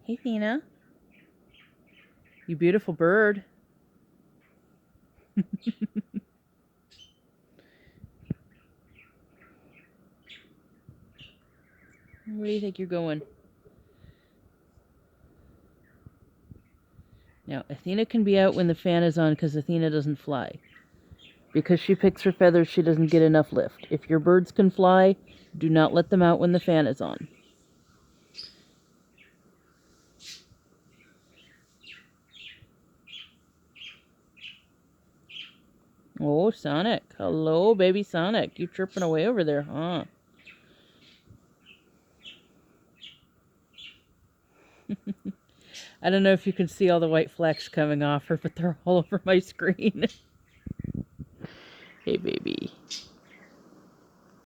Hey, Athena. You beautiful bird. Where do you think you're going? Now, Athena can be out when the fan is on because Athena doesn't fly. Because she picks her feathers, she doesn't get enough lift. If your birds can fly, do not let them out when the fan is on. Oh, Sonic. Hello, baby Sonic. You chirping away over there, huh? I don't know if you can see all the white flecks coming off her, but they're all over my screen. Hey, baby.